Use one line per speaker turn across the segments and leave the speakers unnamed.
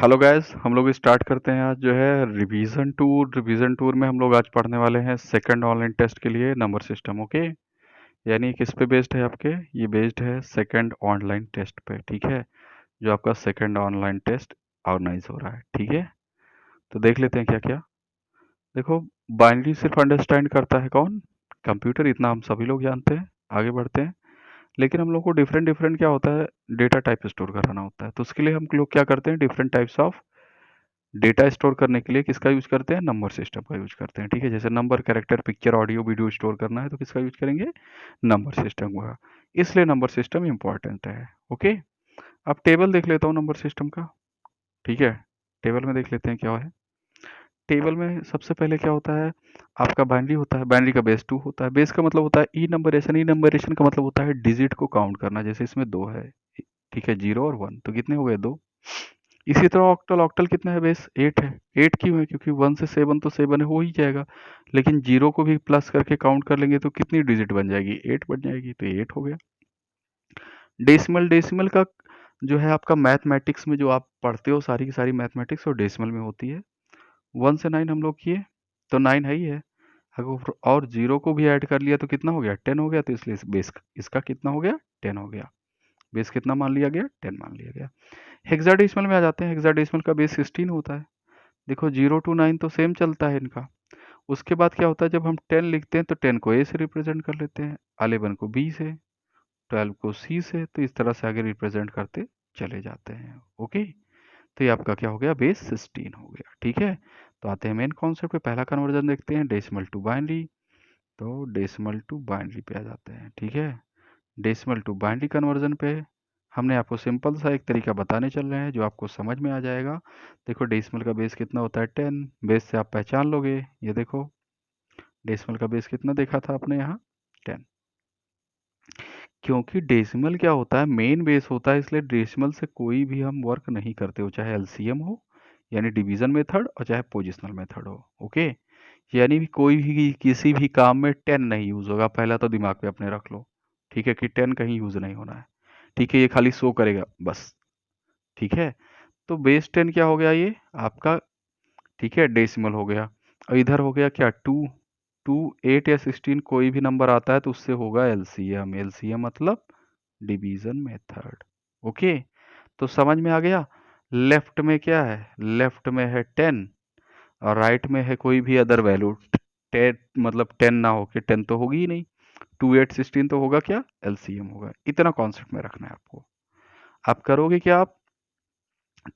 Hello guys, हम लोग start करते हैं आज जो है रिवीजन टूर में हम लोग आज पढ़ने वाले हैं सेकंड ऑनलाइन टेस्ट के लिए नंबर सिस्टम। ओके, यानी किस पे बेस्ड है आपके, ये बेस्ड है सेकंड ऑनलाइन टेस्ट पे। ठीक है, जो आपका सेकंड ऑनलाइन टेस्ट ऑर्गेनाइज हो रहा है। ठीक है, तो देख लेते हैं क्या क्या। देखो, बाइनरी सिर्फ अंडरस्टैंड करता है कौन, कंप्यूटर, इतना हम सभी लोग जानते हैं। आगे बढ़ते हैं। लेकिन हम लोग को डिफरेंट डिफरेंट क्या होता है, डेटा टाइप स्टोर कराना होता है। तो उसके लिए हम लोग क्या करते हैं, different types of data store करने के लिए किसका यूज करते हैं, नंबर सिस्टम का यूज करते हैं। ठीक है, जैसे number, character, picture, audio, video store करना है तो किसका यूज करेंगे, नंबर सिस्टम का। इसलिए नंबर सिस्टम इंपॉर्टेंट है। ओके, अब टेबल देख लेता हूँ नंबर सिस्टम का। ठीक है, टेबल में देख लेते हैं क्या है। टेबल में सबसे पहले क्या होता है, आपका बाइनरी होता है। बाइनरी का बेस 2 होता है। बेस का मतलब होता है ई नंबरेशन। ई नंबरेशन का मतलब होता है डिजिट को काउंट करना। जैसे इसमें 2 है, ठीक है, 0 और 1, तो कितने हो गए, 2। इसी तरह ऑक्टल, ऑक्टल कितना है, बेस 8 है। 8 क्यों है, क्योंकि 1 से 7 तो 7 हो ही जाएगा, लेकिन 0 को भी प्लस करके काउंट कर लेंगे तो कितनी डिजिट बन जाएगी, 8 बन जाएगी, तो 8 हो गया। डेसिमल, डेसिमल का जो है आपका मैथमेटिक्स में जो आप पढ़ते हो सारी की सारी मैथमेटिक्स और डेसिमल में होती है। 1 से 9 हम लोग किए तो 9 है ही है। अगर और 0 को भी ऐड कर लिया तो कितना हो गया, 10 हो गया। तो इसलिए बेस इसका कितना हो गया, 10 हो गया। बेस कितना मान लिया गया, 10 मान लिया गया। हेक्साडेसिमल में आ जाते हैं। हेक्साडेसिमल का बेस 16 होता है। देखो 0 to 9 तो सेम चलता है इनका। उसके बाद क्या होता है, जब हम 10 लिखते हैं तो 10 को ए से रिप्रेजेंट कर लेते हैं, 11 को बी से, 12 को सी से, तो इस तरह से आगे रिप्रेजेंट करते चले जाते हैं। ओके, तो ये आपका क्या हो गया, बेस 16 हो गया। ठीक है, तो आते हैं मेन कॉन्सेप्ट पे। पहला कन्वर्जन देखते हैं, डेसिमल टू बाइनरी। तो डेसिमल टू बाइनरी पे आ जाते हैं। ठीक है, डेसिमल टू बाइनरी कन्वर्जन पे हमने आपको सिंपल सा एक तरीका बताने चल रहे हैं जो आपको समझ में आ जाएगा। देखो डेसिमल का बेस कितना होता है, 10। बेस से आप पहचान लोगे, ये देखो डेसिमल का बेस कितना देखा था आपने यहाँ, 10। क्योंकि डेसिमल क्या होता है, मेन बेस होता है, इसलिए डेसिमल से कोई भी हम वर्क नहीं करते हो, चाहे एलसीएम हो यानी डिवीजन मेथड, और चाहे पोजिशनल मेथड हो। ओके, यानी भी कोई भी किसी भी काम में 10 नहीं यूज होगा, पहला तो दिमाग में अपने रख लो। ठीक है, कि 10 कहीं यूज नहीं होना है। ठीक है, ये खाली शो करेगा बस। ठीक है, तो बेस 10 क्या हो गया ये आपका, ठीक है, डेसिमल हो गया। और इधर हो गया क्या, 2। 2, 8 या 16 कोई भी नंबर आता है तो उससे होगा एलसीएम। एलसीएम मतलब डिवीजन मेथड। ओके, तो समझ में आ गया। लेफ्ट में क्या है, लेफ्ट में है 10 और राइट में है कोई भी अदर वैल्यू। 10 मतलब 10 ना हो के 10 तो होगी ही नहीं। 2, 8, 16 तो होगा क्या, एलसीएम होगा। इतना कॉन्सेप्ट में रखना है आपको। आप करोगे क्या, आप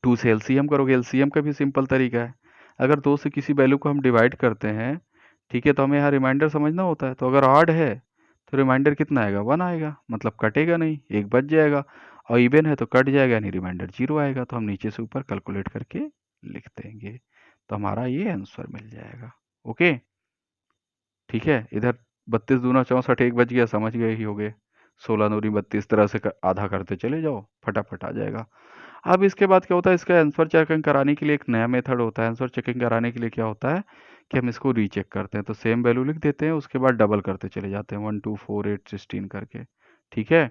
2 से एलसीएम करोगे। एलसीएम का भी सिंपल तरीका है। अगर 2 से किसी वैल्यू को हम डिवाइड करते हैं, ठीक है, तो हमें यहाँ रिमाइंडर समझना होता है। तो अगर ऑड है तो रिमाइंडर कितना आएगा, 1 आएगा, मतलब कटेगा नहीं, एक बच जाएगा। और इवन है तो कट जाएगा, यानी रिमाइंडर 0 आएगा। तो हम नीचे से ऊपर कैलकुलेट करके लिख देंगे, तो हमारा ये आंसर मिल जाएगा। ओके, ठीक है। इधर 32 दूना 64, एक बच गया, समझ गए ही होगे। 16 दूनी 32, तरह से आधा करते चले जाओ, फटाफट आ जाएगा। अब इसके बाद क्या होता है, इसका आंसर चेकिंग कराने के लिए एक नया मेथड होता है। आंसर चेकिंग कराने के लिए क्या होता है कि हम इसको रीचेक करते हैं। तो सेम वैल्यू लिख देते हैं, उसके बाद डबल करते चले जाते हैं, 1 2 4 8 16 करके। ठीक है,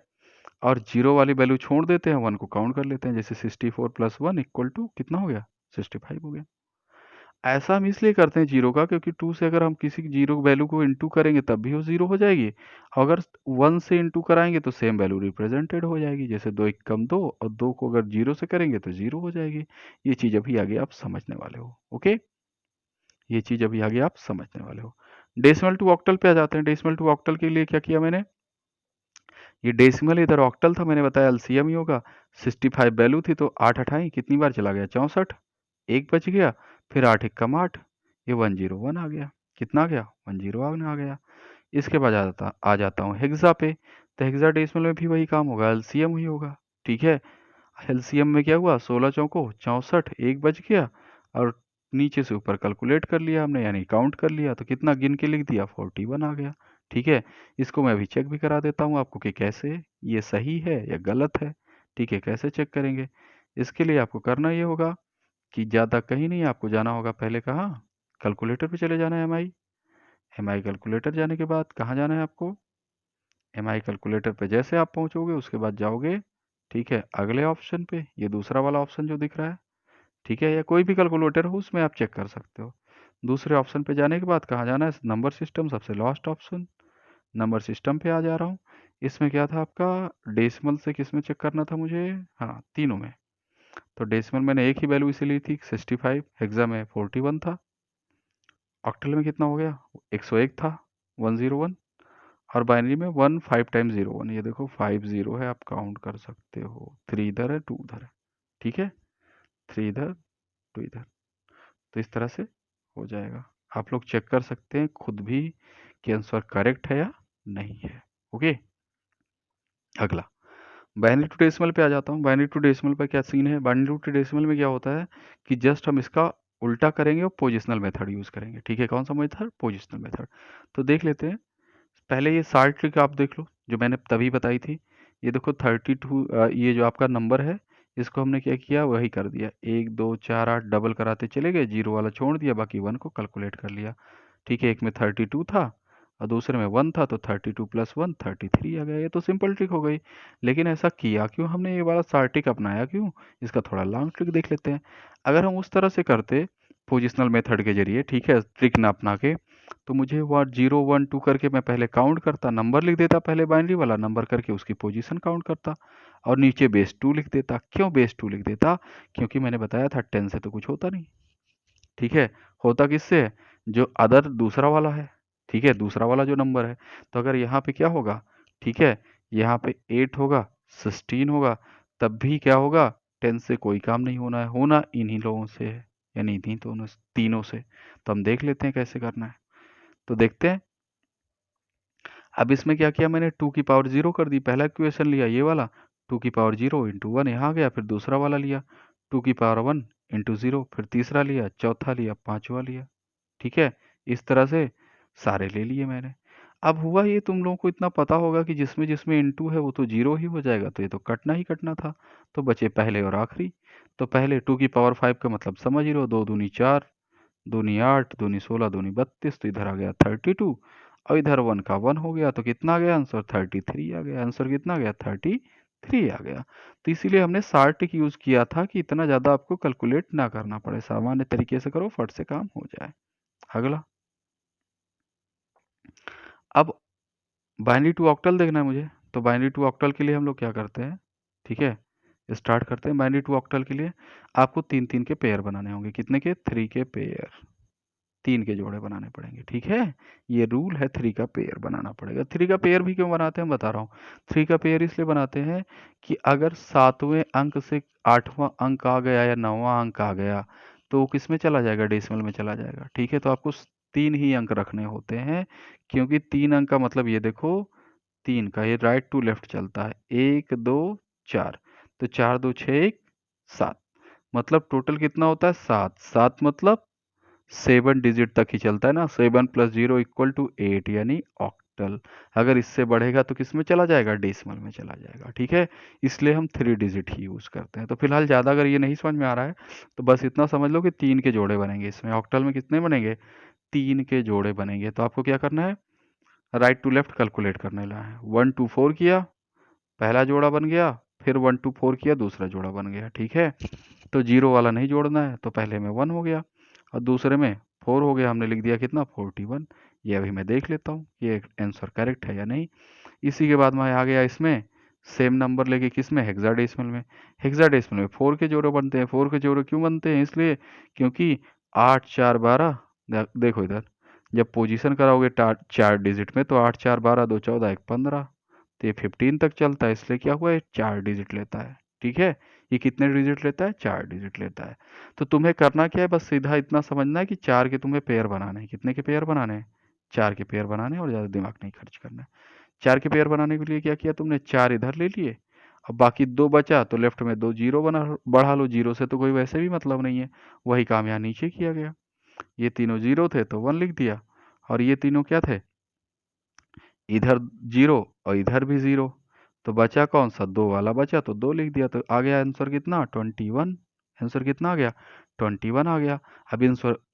और जीरो वाली वैल्यू छोड़ देते हैं, 1 को काउंट कर लेते हैं। जैसे 64 + 1 = कितना हो गया, 65 हो गया। ऐसा हम इसलिए करते हैं जीरो का, क्योंकि 2 से अगर हम किसी जीरो वैल्यू को इंटू करेंगे तब भी वो जीरो हो जाएगी। अगर 1 से इंटू कराएंगे तो सेम वैल्यू रिप्रेजेंटेड हो जाएगी। जैसे 2 × 2, और 2 को अगर जीरो से करेंगे तो जीरो हो जाएगी। ये चीज़ अभी आगे आप समझने वाले हो। ओके, ये चीज़ अभी आगे आप समझने वाले हो। डेसिमल टू ऑक्टल पे आ जाते हैं। डेसिमल टू ऑक्टल के लिए क्या किया मैंने, ये डेसिमल इधर ऑक्टल था, मैंने बताया एलसीएम ही होगा। 65 वैल्यू थी तो 8 8 कितनी बार चला गया, 64, एक बच गया। फिर 8 × 8, ये 101 आ गया। कितना आ गया, 101 आ गया। इसके बाद आ जाता हूँ हेक्सा पे। तो हेक्सा डेसिमल में भी वही काम होगा, एलसीएम ही होगा। ठीक है, एलसीएम में क्या हुआ, 16 चौको 64, एक बच गया। और नीचे से ऊपर कैलकुलेट कर लिया हमने, यानी काउंट कर लिया, तो कितना गिन के लिख दिया, 41 आ गया। ठीक है, इसको मैं अभी चेक भी करा देता हूँ आपको कि कैसे ये सही है या गलत है। ठीक है, कैसे चेक करेंगे, इसके लिए आपको करना ये होगा कि ज़्यादा कहीं नहीं, आपको जाना होगा पहले कहाँ, कैलकुलेटर पे चले जाना है। एमआई कैलकुलेटर जाने के बाद कहाँ जाना है आपको, एमआई कैलकुलेटर पे जैसे आप पहुँचोगे उसके बाद जाओगे, ठीक है, अगले ऑप्शन पे, ये दूसरा वाला ऑप्शन जो दिख रहा है। ठीक है, या कोई भी कैलकुलेटर हो उसमें आप चेक कर सकते हो। दूसरे ऑप्शन पे जाने के बाद कहाँ जाना है, नंबर सिस्टम, सबसे लास्ट ऑप्शन, नंबर सिस्टम पे आ जा रहा हूँ। इसमें क्या था आपका, डेसिमल से किस में चेक करना था मुझे, हाँ तीनों में। तो डेसिमल मैंने एक ही वैल्यू इसे ली थी 65, हेक्सा में 41 था, ऑक्टल में कितना हो गया 101 था, 101, और बाइनरी में 1 5 टाइम्स 01, ये देखो 50 है, आप काउंट कर सकते हो, 3 इधर है 2 उधर है, ठीक है, 3 इधर 2 इधर। तो इस तरह से हो जाएगा, आप लोग चेक कर सकते हैं खुद भी कि आंसर करेक्ट है या नहीं है। ओके, अगला बाइनरी टू डेसिमल पे आ जाता हूँ। बाइनरी टू डेसिमल पे क्या सीन है, बाइनरी टू डेसिमल में क्या होता है कि जस्ट हम इसका उल्टा करेंगे और पोजिशनल मेथड यूज़ करेंगे। ठीक है, कौन सा मेथड, पोजिशनल मेथड। तो देख लेते हैं, पहले ये साल्ट ट्रिक आप देख लो जो मैंने तभी बताई थी। ये देखो 32, ये जो आपका नंबर है इसको हमने क्या किया, वही कर दिया, 1 2 4 8 डबल कराते चले गए, जीरो वाला छोड़ दिया, बाकी 1 को कैलकुलेट कर लिया। ठीक है, एक में 32 था और दूसरे में 1 था, तो 32 प्लस 1 33 आ गया। ये तो सिंपल ट्रिक हो गई। लेकिन ऐसा किया क्यों हमने, ये वाला सार ट्रिक अपनाया क्यों, इसका थोड़ा लॉन्ग ट्रिक देख लेते हैं। अगर हम उस तरह से करते पोजिशनल मेथड के जरिए, ठीक है, ट्रिक ना अपना के, तो मुझे वह 0 1 2 करके मैं पहले काउंट करता, नंबर लिख देता, पहले बाइनरी वाला नंबर करके उसकी पोजीशन काउंट करता, और नीचे बेस 2 लिख देता। क्यों बेस 2 लिख देता, क्योंकि मैंने बताया था 10 से तो कुछ होता नहीं। ठीक है, होता किससे है, जो अदर दूसरा वाला है। ठीक है, दूसरा वाला जो नंबर है, तो अगर यहाँ पे क्या होगा, ठीक है, यहाँ पे 8 होगा, 16 होगा, तब भी क्या होगा, 10 से कोई काम नहीं होना है, होना इन्हीं लोगों से है, यानी इन्हीं दोनों तीनों से। तो हम देख लेते हैं कैसे करना है। तो देखते हैं, अब इसमें क्या किया मैंने, 2 की पावर 0 कर दी, पहला इक्वेशन लिया ये वाला, 2 की पावर 0 इंटू 1 यहाँ गया, फिर दूसरा वाला लिया 2 की पावर 1 इंटू 0, फिर तीसरा लिया, चौथा लिया, पांचवा लिया। ठीक है, इस तरह से सारे ले लिए मैंने। अब हुआ ये, तुम लोगों को इतना पता होगा कि जिसमें जिसमें इंटू है वो तो जीरो ही हो जाएगा, तो ये तो कटना ही कटना था। तो बचे पहले और आखिरी। तो पहले 2 की पावर 5 का मतलब समझ ही लो, 2 दूनी 4, दूनी 8, दूनी 16, दूनी 32, तो इधर आ गया 32, और इधर 1 का 1 हो गया, तो कितना आ गया आंसर, 33 आ गया। आंसर कितना आ गया, 33 आ गया। तो इसीलिए हमने सार ट्रिक यूज किया था कि इतना ज्यादा आपको कैलकुलेट ना करना पड़े, सामान्य तरीके से करो, फट से काम हो जाए। अगला, अब बाइनरी टू ऑक्टल देखना है मुझे। तो बाइनरी टू ऑक्टल के लिए हम लोग क्या करते हैं, ठीक है, स्टार्ट करते हैं। बाइनरी टू ऑक्टल के लिए आपको 3 3 के पेयर बनाने होंगे, कितने के, 3 के पेयर, 3 के जोड़े बनाने पड़ेंगे। ठीक है, ये रूल है, 3 का पेयर बनाना पड़ेगा। 3 का पेयर भी क्यों बनाते हैं बता रहा हूँ। 3 का पेयर इसलिए बनाते हैं कि अगर 7वें अंक से 8वां अंक आ गया या 9वां अंक आ गया, तो किस में चला जाएगा, डेसिमल में चला जाएगा। ठीक है, तो आपको 3 ही अंक रखने होते हैं, क्योंकि 3 अंक का मतलब ये देखो, 3 का ये राइट टू लेफ्ट चलता है, 1 2 4, तो 4 2 6 1 7, मतलब टोटल कितना होता है, 7 7, मतलब 7 डिजिट तक ही चलता है ना, 7 प्लस 0 इक्वल टू 8, यानी ऑक्टल। अगर इससे बढ़ेगा तो किस में चला जाएगा, डेसिमल में चला जाएगा। ठीक है, इसलिए हम 3 डिजिट ही यूज करते हैं। तो फिलहाल ज़्यादा अगर ये नहीं समझ में आ रहा है तो बस इतना समझ लो कि 3 के जोड़े बनेंगे इसमें, ऑक्टल में कितने बनेंगे, 3 के जोड़े बनेंगे। तो आपको क्या करना है, राइट टू लेफ्ट कैलकुलेट करने ला है। 1 2 4 किया, पहला जोड़ा बन गया, फिर 1 2 4 किया, दूसरा जोड़ा बन गया। ठीक है, तो जीरो वाला नहीं जोड़ना है, तो पहले में 1 हो गया और दूसरे में 4 हो गया, हमने लिख दिया कितना, 41। ये अभी मैं देख लेता हूँ ये आंसर करेक्ट है या नहीं। इसी के बाद मैं आ गया इसमें, सेम नंबर लेके किस में, हेक्साडेसिमल में। हेक्साडेसिमल में 4 के जोड़े बनते हैं। 4 के जोड़े क्यों बनते हैं, इसलिए क्योंकि 8 4 12, देखो इधर, जब पोजीशन कराओगे 4 डिजिट में, तो 8 4 12 2 14 1 15, तो ये 15 तक चलता है, इसलिए क्या हुआ, ये 4 डिजिट लेता है। ठीक है, ये कितने डिजिट लेता है, 4 डिजिट लेता है। तो तुम्हें करना क्या है, बस सीधा इतना समझना है कि 4 के तुम्हें पेयर बनाने हैं। कितने के पेयर बनाने हैं, 4 के पेयर बनाने हैं, और ज़्यादा दिमाग नहीं खर्च करना है। 4 के पेयर बनाने के लिए क्या किया तुमने, 4 इधर ले लिए, अब बाकी 2 बचा, तो लेफ्ट में 2 जीरो बना बढ़ा लो। जीरो से तो कोई वैसे भी मतलब नहीं है, वही काम यहाँ नीचे किया गया। ये तीनों जीरो थे तो 1 लिख दिया, और ये तीनों क्या थे, इधर जीरो और इधर भी जीरो, तो बचा कौन सा, 2 वाला बचा, तो 2 लिख दिया, तो आ गया आंसर कितना, 21। आंसर कितना आ गया, 21 आ गया। अब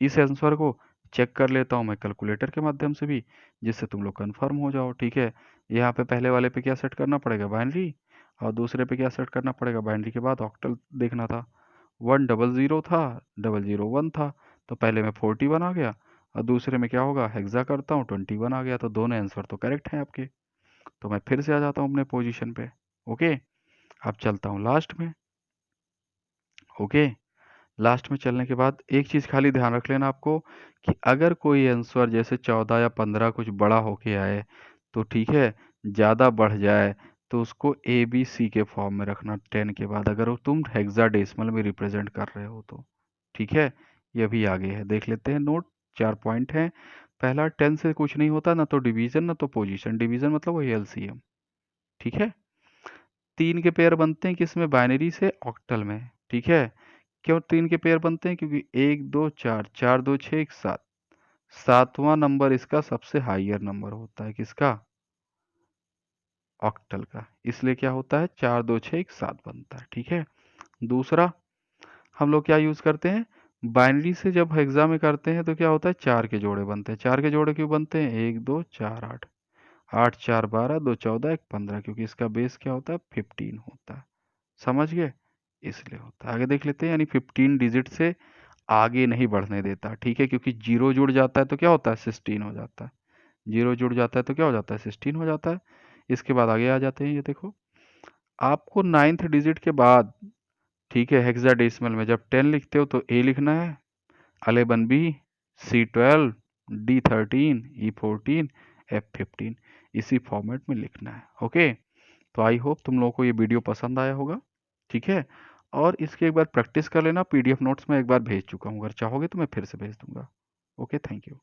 इस आंसर को चेक कर लेता हूँ मैं कैलकुलेटर के माध्यम से भी, जिससे तुम लोग कंफर्म हो जाओ। ठीक है, यहाँ पे पहले वाले पे क्या सेट करना पड़ेगा, बाइनरी, और दूसरे पे क्या सेट करना पड़ेगा, बाइनरी के बाद ऑक्टल देखना था। 100 था, 001 था, तो पहले में 41 आ गया और दूसरे में क्या होगा, हेक्सा करता हूँ 21 आ गया, तो दोनों आंसर तो करेक्ट हैं आपके। तो मैं फिर से आ जाता हूँ अपने पोजीशन पे। ओके, अब चलता हूँ लास्ट में। ओके, लास्ट में चलने के बाद एक चीज़ खाली ध्यान रख लेना आपको कि अगर कोई आंसर जैसे 14 या 15 कुछ बड़ा होके आए तो ठीक है, ज़्यादा बढ़ जाए तो उसको ए बी सी के फॉर्म में रखना 10 के बाद, अगर वो तुम हेक्साडेसिमल में रिप्रेजेंट कर रहे हो तो। ठीक है, ये भी आगे है, देख लेते हैं नोट। 4 पॉइंट हैं। पहला, 10 से कुछ नहीं होता, ना तो डिवीजन ना तो पोजीशन। डिवीजन मतलब वही एलसीएम। ठीक है, 3 के पेयर बनते हैं किसमें, बाइनरी से ऑक्टल में। ठीक है, क्यों 3 के पेयर बनते हैं, क्योंकि 1 2 4, 4 2 6 1 7, सातवां नंबर इसका सबसे हाईयर नंबर होता है, किसका, ऑक्टल का, इसलिए क्या होता है 4 2 6 1 7 बनता है। ठीक है, दूसरा, हम लोग क्या यूज करते हैं, बाइनरी से जब हेक्सा में करते हैं तो क्या होता है, 4 के जोड़े बनते हैं। 4 के जोड़े क्यों बनते हैं, 1 2 4 8, 8 4 12, 2 14, 1 15, क्योंकि इसका बेस क्या होता है, 15 होता है। समझ गए, इसलिए होता है। आगे देख लेते हैं, यानी 15 डिजिट से आगे नहीं बढ़ने देता। ठीक है, क्योंकि जीरो जुड़ जाता है तो क्या होता है, 16 हो जाता है। जीरो जुड़ जाता है तो क्या हो जाता है, 16 हो जाता है। इसके बाद आगे आ जाते हैं, ये देखो, आपको 9th डिजिट के बाद, ठीक है, हेक्साडेसिमल में जब 10 लिखते हो तो ए लिखना है, 11 B, C12, D13, E14, F15, इसी फॉर्मेट में लिखना है। ओके, तो आई होप तुम लोगों को ये वीडियो पसंद आया होगा। ठीक है, और इसकी एक बार प्रैक्टिस कर लेना, पीडीएफ नोट्स में एक बार भेज चुका हूँ, अगर चाहोगे तो मैं फिर से भेज दूंगा। Okay, thank you.